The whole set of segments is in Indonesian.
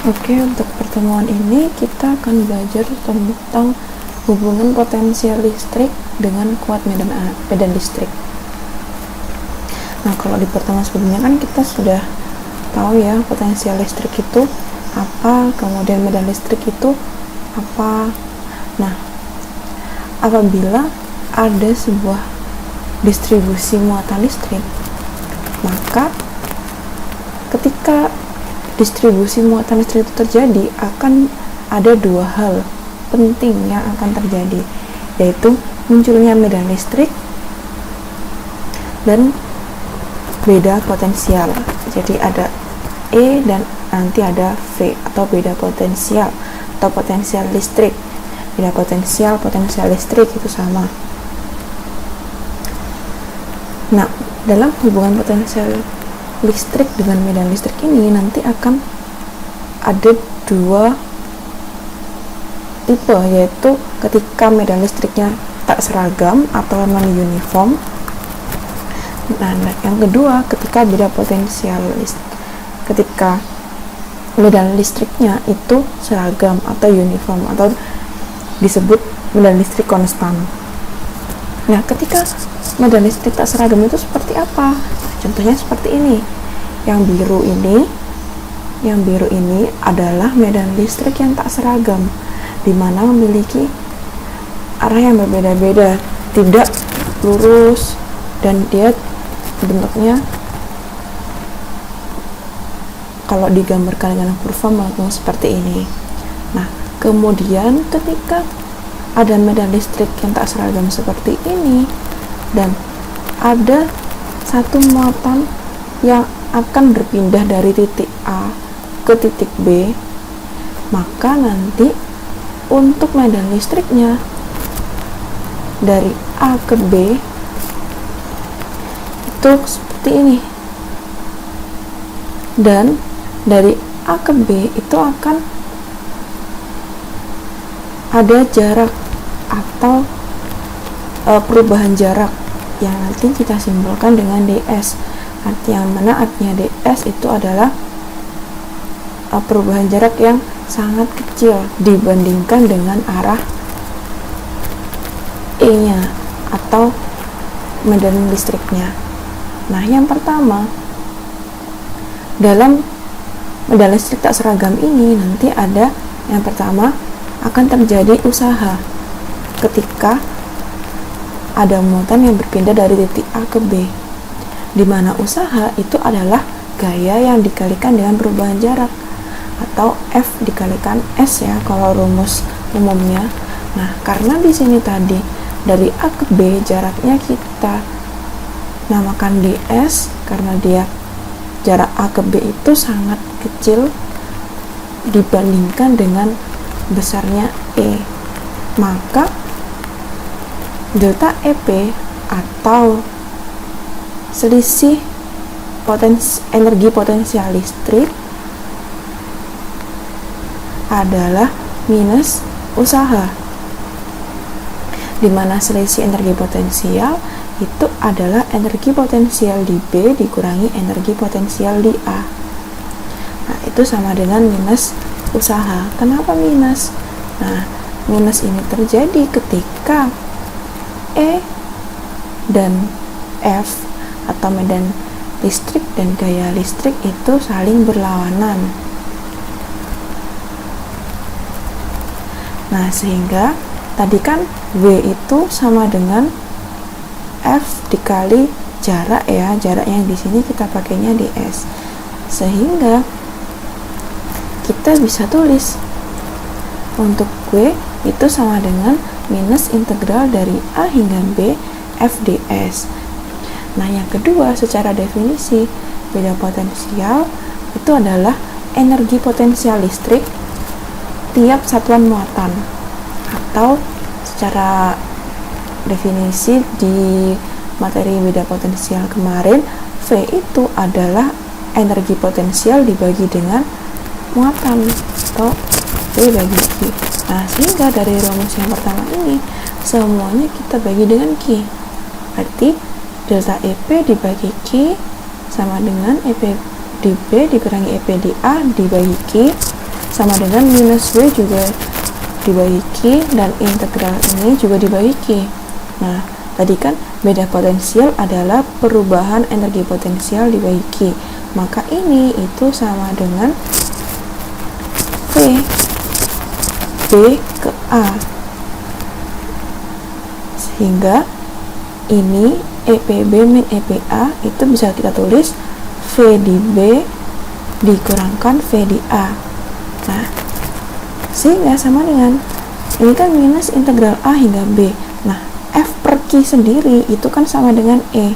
Oke, untuk pertemuan ini kita akan belajar tentang hubungan potensial listrik dengan kuat medan listrik. Nah, kalau di pertemuan sebelumnya kan kita sudah tahu ya potensial listrik itu apa, kemudian medan listrik itu apa. Nah, apabila ada sebuah distribusi muatan listrik, maka ketika distribusi muatan listrik itu terjadi, akan ada dua hal penting yang akan terjadi, yaitu munculnya medan listrik dan beda potensial. Jadi ada E dan nanti ada V, atau beda potensial atau potensial listrik. Beda potensial listrik itu sama. Nah, dalam hubungan potensial listrik dengan medan listrik ini nanti akan ada dua tipe, yaitu ketika medan listriknya tak seragam atau non-uniform. Nah, yang kedua ketika beda potensial listrik, ketika medan listriknya itu seragam atau uniform, atau disebut medan listrik konstan. Nah, ketika medan listrik tak seragam itu seperti apa? Contohnya seperti ini. Yang biru ini adalah medan listrik yang tak seragam, di mana memiliki arah yang berbeda-beda, tidak lurus, dan dia bentuknya kalau digambarkan dengan kurva melengkung seperti ini. Nah, kemudian ketika ada medan listrik yang tak seragam seperti ini dan ada satu muatan yang akan berpindah dari titik A ke titik B, maka nanti untuk medan listriknya dari A ke B itu seperti ini, dan dari A ke B itu akan ada jarak atau perubahan jarak yang nanti kita simbolkan dengan ds. Artinya ds itu adalah perubahan jarak yang sangat kecil dibandingkan dengan arah E nya atau medan listriknya. Nah, yang pertama, dalam medan listrik tak seragam ini nanti ada yang pertama akan terjadi usaha ketika ada muatan yang berpindah dari titik A ke B, di mana usaha itu adalah gaya yang dikalikan dengan perubahan jarak, atau F dikalikan S ya kalau rumus umumnya. Nah, karena di sini tadi dari A ke B jaraknya kita namakan ds, karena dia jarak A ke B itu sangat kecil dibandingkan dengan besarnya E, maka delta EP atau selisih energi potensial listrik adalah minus usaha, di mana selisih energi potensial itu adalah energi potensial di B dikurangi energi potensial di A. Nah, itu sama dengan minus usaha. Kenapa minus? Nah, minus ini terjadi ketika E dan F atau medan listrik dan gaya listrik itu saling berlawanan. Nah, sehingga tadi kan W itu sama dengan F dikali jarak ya, jarak yang di sini kita pakainya ds, sehingga kita bisa tulis untuk W itu sama dengan minus integral dari A hingga B F ds. Nah, yang kedua secara definisi beda potensial itu adalah energi potensial listrik tiap satuan muatan, atau secara definisi di materi beda potensial kemarin, V itu adalah energi potensial dibagi dengan muatan, atau V bagi Q. Nah, sehingga dari rumus yang pertama ini semuanya kita bagi dengan Q. Berarti delta EP dibagi Q sama dengan EP di B dikurangi EP di A dibagi Q, sama dengan minus W juga dibagi Q, dan integral ini juga dibagi Q. Nah, tadi kan beda potensial adalah perubahan energi potensial dibagi Q. Maka ini itu sama dengan V B ke A. Sehingga ini EPB min EPA itu bisa kita tulis V di B dikurangkan V di A. Nah, sehingga sama dengan ini kan minus integral A hingga B. Nah, F per Q sendiri itu kan sama dengan E.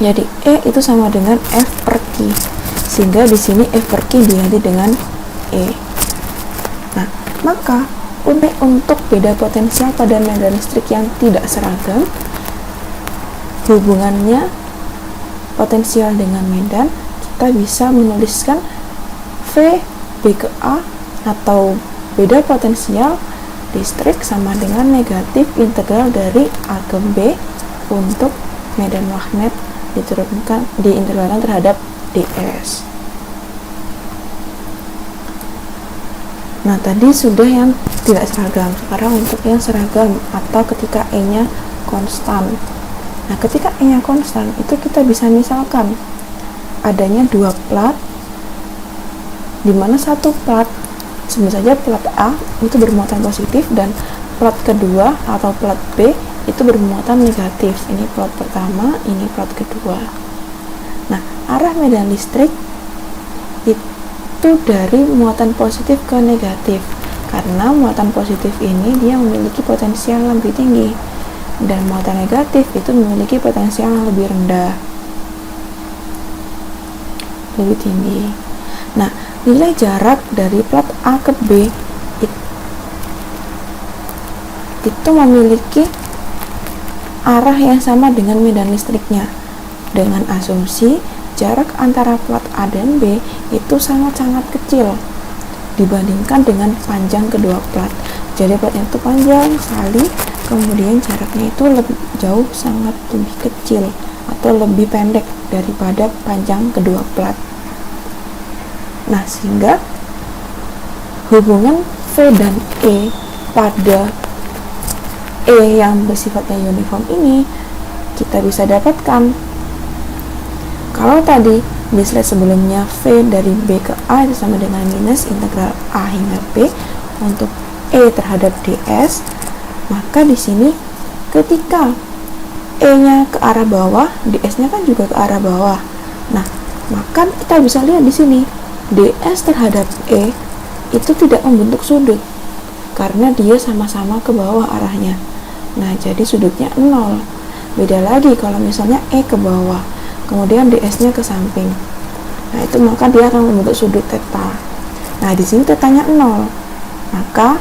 Jadi E itu sama dengan F per Q. Sehingga di sini F per Q diganti dengan E. Nah, maka untuk beda potensial pada medan listrik yang tidak seragam, hubungannya potensial dengan medan, kita bisa menuliskan V B ke A atau beda potensial listrik sama dengan negatif integral dari A ke B untuk medan magnet diintegralkan terhadap ds. Nah, tadi sudah yang tidak seragam. Sekarang untuk yang seragam atau ketika E-nya konstan. Nah, ketika E-nya konstan itu kita bisa misalkan adanya dua plat, di mana satu plat sebut saja plat A itu bermuatan positif dan plat kedua atau plat B itu bermuatan negatif. Ini plat pertama, ini plat kedua. Nah, arah medan listrik itu dari muatan positif ke negatif, karena muatan positif ini dia memiliki potensial yang lebih tinggi dan muatan negatif itu memiliki potensial yang lebih rendah, lebih tinggi. Nah, nilai jarak dari plat A ke B itu memiliki arah yang sama dengan medan listriknya, dengan asumsi jarak antara plat A dan B itu sangat-sangat kecil dibandingkan dengan panjang kedua plat. Jadi platnya itu panjang sekali, kemudian jaraknya itu lebih jauh, sangat lebih kecil atau lebih pendek daripada panjang kedua plat. Nah, sehingga hubungan V dan E pada E yang bersifatnya uniform ini kita bisa dapatkan. Kalau tadi di slide sebelumnya V dari B ke A itu sama dengan minus integral A hingga B untuk E terhadap ds, maka di sini ketika E-nya ke arah bawah, ds-nya kan juga ke arah bawah. Nah, maka kita bisa lihat di sini ds terhadap E itu tidak membentuk sudut karena dia sama-sama ke bawah arahnya. Nah, jadi sudutnya 0. Beda lagi kalau misalnya E ke bawah, kemudian ds-nya ke samping. Nah, itu maka dia akan membentuk sudut theta. Nah, di sini tetanya 0. Maka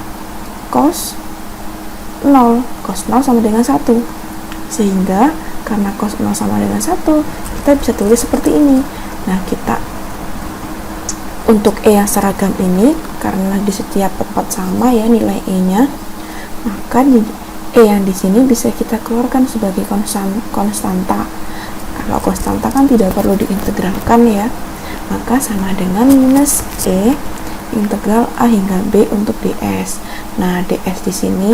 cos 0 sama dengan 1. Sehingga karena cos 0 sama dengan 1, kita bisa tulis seperti ini. Nah, kita untuk E yang seragam ini karena di setiap tempat sama ya nilai E-nya, maka E yang di sini bisa kita keluarkan sebagai konstanta. Kalau konstanta kan tidak perlu diintegralkan ya, maka sama dengan minus E integral A hingga B untuk ds. Nah, ds di sini,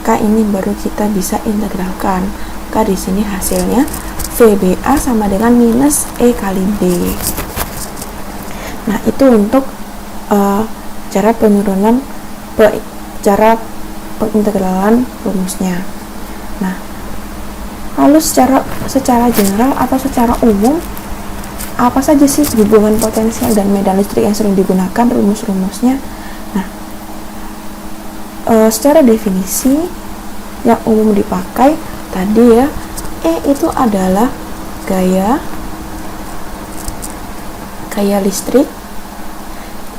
maka ini baru kita bisa integralkan. Maka di sini hasilnya VBA sama dengan minus E kali B. Nah, itu untuk cara penurunan cara pengintegralan rumusnya. Nah, lalu secara general atau secara umum, apa saja sih hubungan potensial dan medan listrik yang sering digunakan rumus-rumusnya? Nah, secara definisi yang umum dipakai tadi ya, E itu adalah gaya listrik,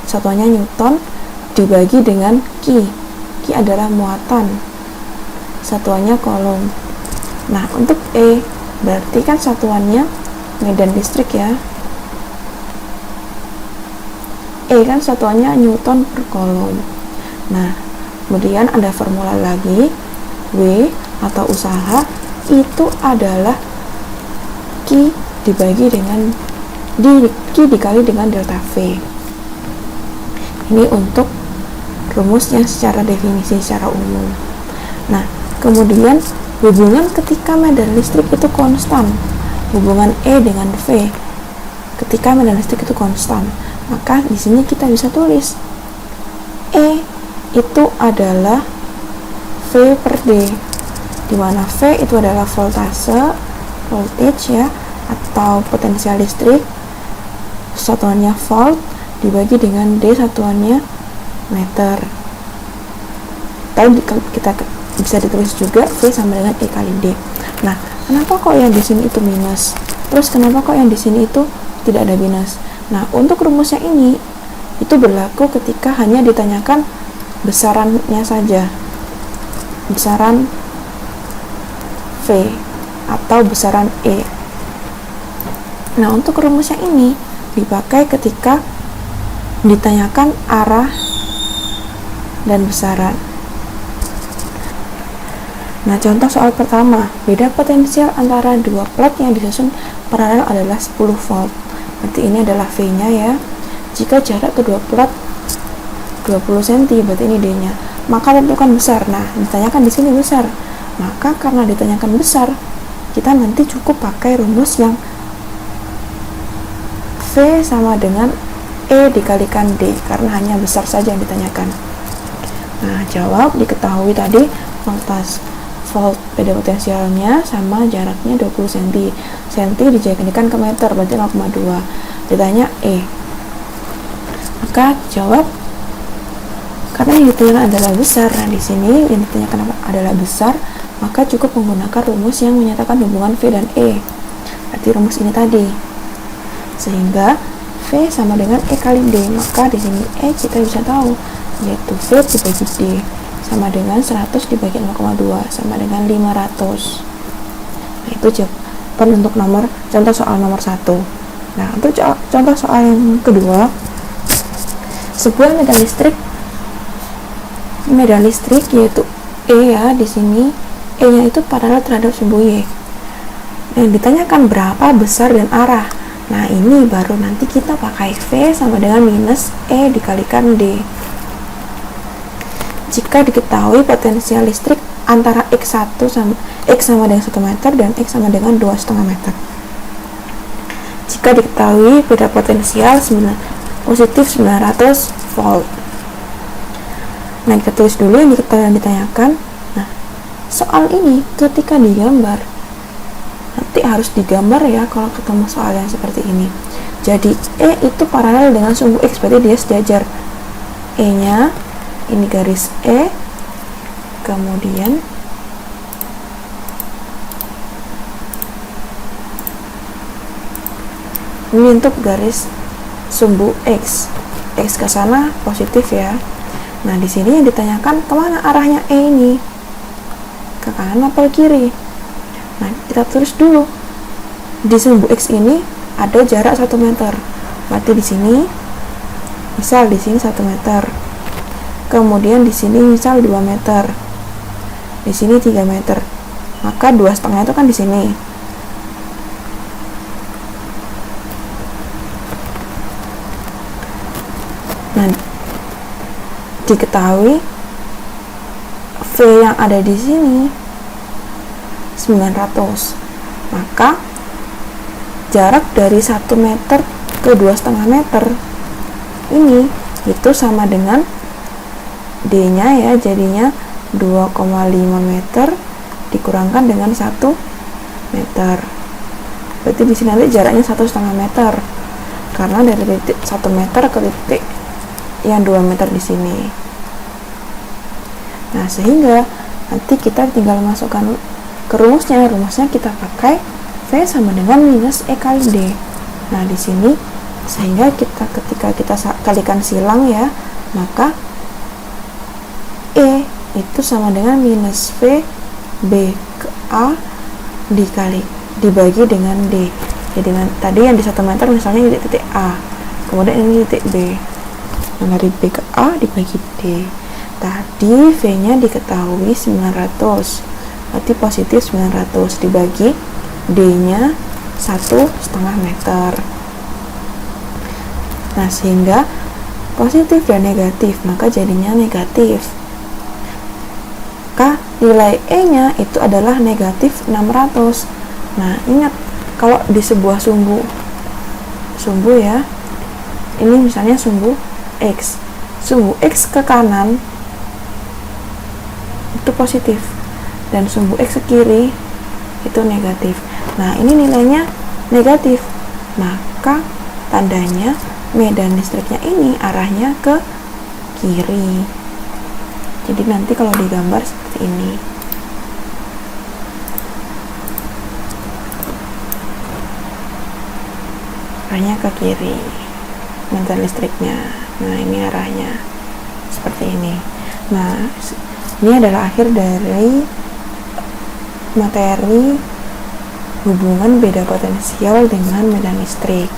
satuannya Newton, dibagi dengan Q. Q adalah muatan, satuannya Coulomb. Nah, untuk E berarti kan satuannya medan listrik ya. E kan satuannya Newton per Coulomb. Nah, kemudian ada formula lagi, W atau usaha itu adalah Q dibagi dengan dikali dengan delta V. Ini untuk rumusnya secara definisi secara umum. Nah, kemudian hubungan ketika medan listrik itu konstan, hubungan E dengan V ketika medan listrik itu konstan, maka di sini kita bisa tulis E itu adalah V per D, di mana V itu adalah voltage ya, atau potensial listrik, satuannya volt, dibagi dengan D satuannya meter. Tadi kita bisa ditulis juga V sama dengan E kali D. Nah, kenapa kok yang di sini itu minus? Terus kenapa kok yang di sini itu tidak ada minus? Nah, untuk rumusnya ini itu berlaku ketika hanya ditanyakan besarannya saja, besaran V atau besaran E. Nah, untuk rumusnya ini dipakai ketika ditanyakan arah dan besaran. Nah, contoh soal pertama, beda potensial antara dua plat yang disusun paralel adalah 10 volt. Berarti ini adalah V-nya ya. Jika jarak kedua plat 20 cm, berarti ini D-nya. Maka tentukan besar. Nah, ditanyakan di sini besar. Maka karena ditanyakan besar, kita nanti cukup pakai rumus yang V sama dengan E dikalikan D, karena hanya besar saja yang ditanyakan. Nah, jawab diketahui tadi volt beda potensialnya sama jaraknya 20 cm. Cm dijadikan ke meter, berarti 0,2. Ditanya E. Maka jawab karena yang ditanyakan adalah besar. Nah, di sini yang ditanyakan adalah besar, maka cukup menggunakan rumus yang menyatakan hubungan V dan E. Berarti rumus ini tadi. Sehingga V sama dengan E kali D, maka di sini E kita bisa tahu, yaitu V dibagi D sama dengan 100 dibagi 0,2 sama dengan 500. Nah, itu jawaban untuk contoh soal nomor 1. Nah, untuk contoh soal yang kedua, sebuah medan listrik yaitu E ya, di sini E-nya itu paralel terhadap sumbu Y. Yang ditanyakan berapa besar dan arah. Nah, ini baru nanti kita pakai V sama dengan minus E dikalikan D. Jika diketahui potensial listrik antara X sama dengan 1 meter dan X sama dengan 2,5 meter. Jika diketahui beda potensial positif 900 volt. Nah, kita tulis dulu yang ditanyakan. Nah, soal ini ketika digambar, nanti harus digambar ya kalau ketemu soal yang seperti ini. Jadi E itu paralel dengan sumbu X, berarti dia sejajar. E nya ini garis E, kemudian ini untuk garis sumbu X ke sana positif ya. Nah, di sini yang ditanyakan kemana arahnya E ini, ke kanan apa ke kiri. Nah, kita tulis dulu di sumbu X ini ada jarak 1 meter. Berarti di sini misal di sini 1 meter. Kemudian di sini misal 2 meter. Di sini 3 meter. Maka 2,5 itu kan di sini. Nah, diketahui V yang ada di sini 900. Maka jarak dari 1 meter ke 2,5 meter ini itu sama dengan D-nya ya, jadinya 2,5 meter dikurangkan dengan 1 meter. Berarti di sini nanti jaraknya 1,5 meter. Karena dari titik 1 meter ke titik yang 2 meter di sini. Nah, sehingga nanti kita tinggal masukkan ke rumusnya kita pakai V sama dengan minus E kali D. Nah, di sini sehingga ketika kita kalikan silang ya, maka E itu sama dengan minus V B ke A dibagi dengan D. Jadi tadi yang di 1 meter misalnya di titik A, kemudian ini titik B. Nah, dari B ke A dibagi D. Tadi V-nya diketahui 900, berarti positif 900 dibagi D-nya 1,5 meter. Nah, sehingga positif dan negatif, maka jadinya negatif. Maka nilai E-nya itu adalah negatif 600. Nah, ingat, kalau di sebuah sumbu ya, ini misalnya sumbu X ke kanan itu positif, dan sumbu X ke kiri itu negatif. Nah, ini nilainya negatif, maka tandanya medan listriknya ini arahnya ke kiri. Jadi nanti kalau digambar seperti ini. Arahnya ke kiri medan listriknya. Nah, ini arahnya seperti ini. Nah, ini adalah akhir dari materi hubungan beda potensial dengan medan listrik.